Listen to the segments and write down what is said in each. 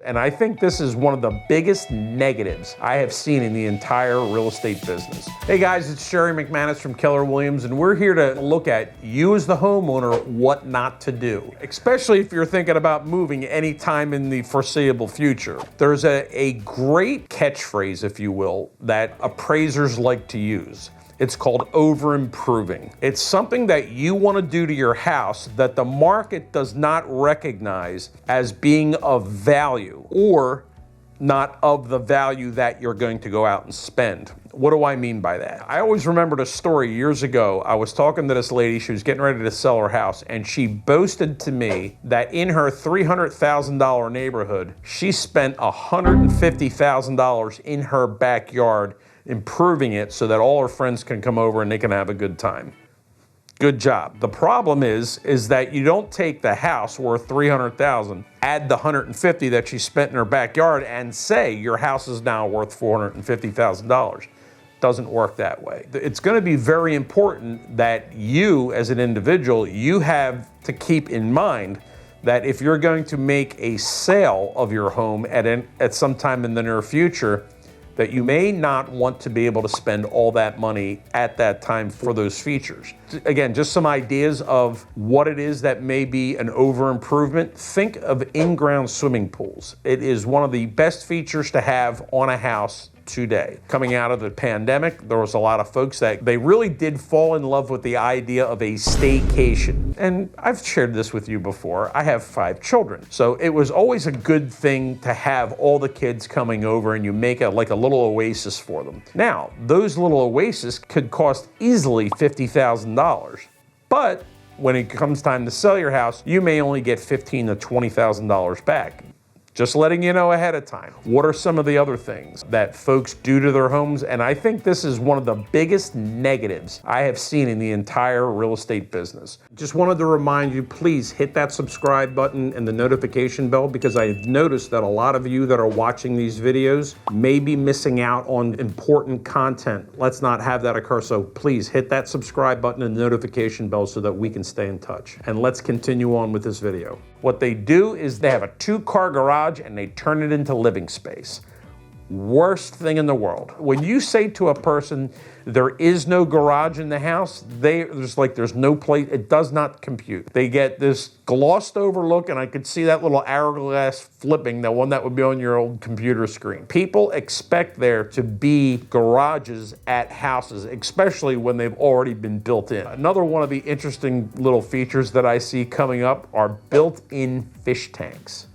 And I think this is one of the biggest negatives I have seen in the entire real estate business. Hey guys, it's Sherry McManus from Keller Williams, and we're here to look at you as the homeowner, what not to do, especially if you're thinking about moving anytime in the foreseeable future. There's a great catchphrase, if you will, that appraisers like to use. It's called over-improving. It's something that you want to do to your house that the market does not recognize as being of value, or not of the value that you're going to go out and spend. What do I mean by that? I always remembered a story years ago. I was talking to this lady, she was getting ready to sell her house, and she boasted to me that in her $300,000 neighborhood, she spent $150,000 in her backyard improving it so that all her friends can come over and they can have a good time. Good job. The problem is that you don't take the house worth $300,000, add the $150,000 that she spent in her backyard, and say your house is now worth $450,000. Doesn't work that way. It's going to be very important that you, as an individual, you have to keep in mind that if you're going to make a sale of your home at some time in the near future, that you may not want to be able to spend all that money at that time for those features. Again, just some ideas of what it is that may be an over improvement. Think of in-ground swimming pools. It is one of the best features to have on a house today. Coming out of the pandemic, there was a lot of folks that they really did fall in love with the idea of a staycation. And I've shared this with you before. I have 5 children. So it was always a good thing to have all the kids coming over and you make like a little oasis for them. Now, those little oases could cost easily $50,000. But when it comes time to sell your house, you may only get $15,000 to $20,000 back. Just letting you know ahead of time. What are some of the other things that folks do to their homes? And I think this is one of the biggest negatives I have seen in the entire real estate business. Just wanted to remind you, please hit that subscribe button and the notification bell, because I've noticed that a lot of you that are watching these videos may be missing out on important content. Let's not have that occur. So please hit that subscribe button and the notification bell so that we can stay in touch. And let's continue on with this video. What they do is they have a 2-car garage and they turn it into living space. Worst thing in the world. When you say to a person, there is no garage in the house, there's no place, it does not compute. They get this glossed over look, and I could see that little hourglass flipping, the one that would be on your old computer screen. People expect there to be garages at houses, especially when they've already been built in. Another one of the interesting little features that I see coming up are built-in fish tanks.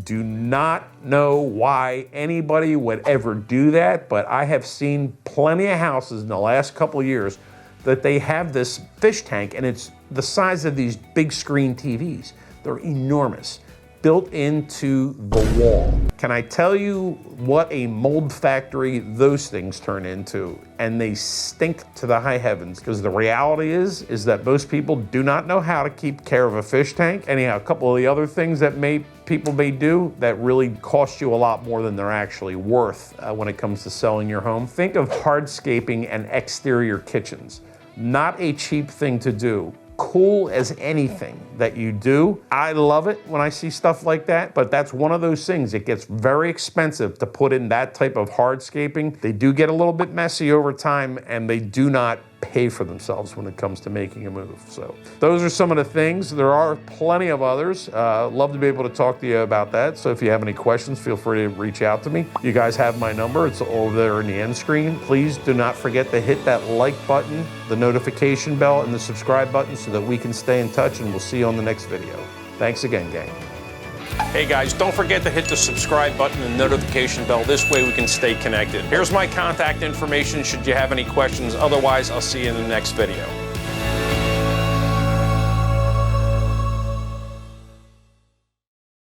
Do not know why anybody would ever do that, but I have seen plenty of houses in the last couple of years that they have this fish tank, and it's the size of these big screen TVs. They're enormous, built into the wall. Can I tell you what a mold factory those things turn into? And they stink to the high heavens, because the reality is that most people do not know how to keep care of a fish tank. Anyhow, a couple of the other things that people may do that really cost you a lot more than they're actually worth when it comes to selling your home. Think of hardscaping and exterior kitchens. Not a cheap thing to do. Cool as anything that you do. I love it when I see stuff like that, but that's one of those things. It gets very expensive to put in that type of hardscaping. They do get a little bit messy over time, and they do not pay for themselves when it comes to making a move. So those are some of the things. There are plenty of others. Love to be able to talk to you about that. So if you have any questions, feel free to reach out to me. You guys have my number. It's over there in the end screen. Please do not forget to hit that like button, the notification bell, and the subscribe button so that we can stay in touch, and we'll see you on the next video. Thanks again, gang. Hey guys, don't forget to hit the subscribe button and notification bell. This way we can stay connected. Here's my contact information should you have any questions. Otherwise, I'll see you in the next video.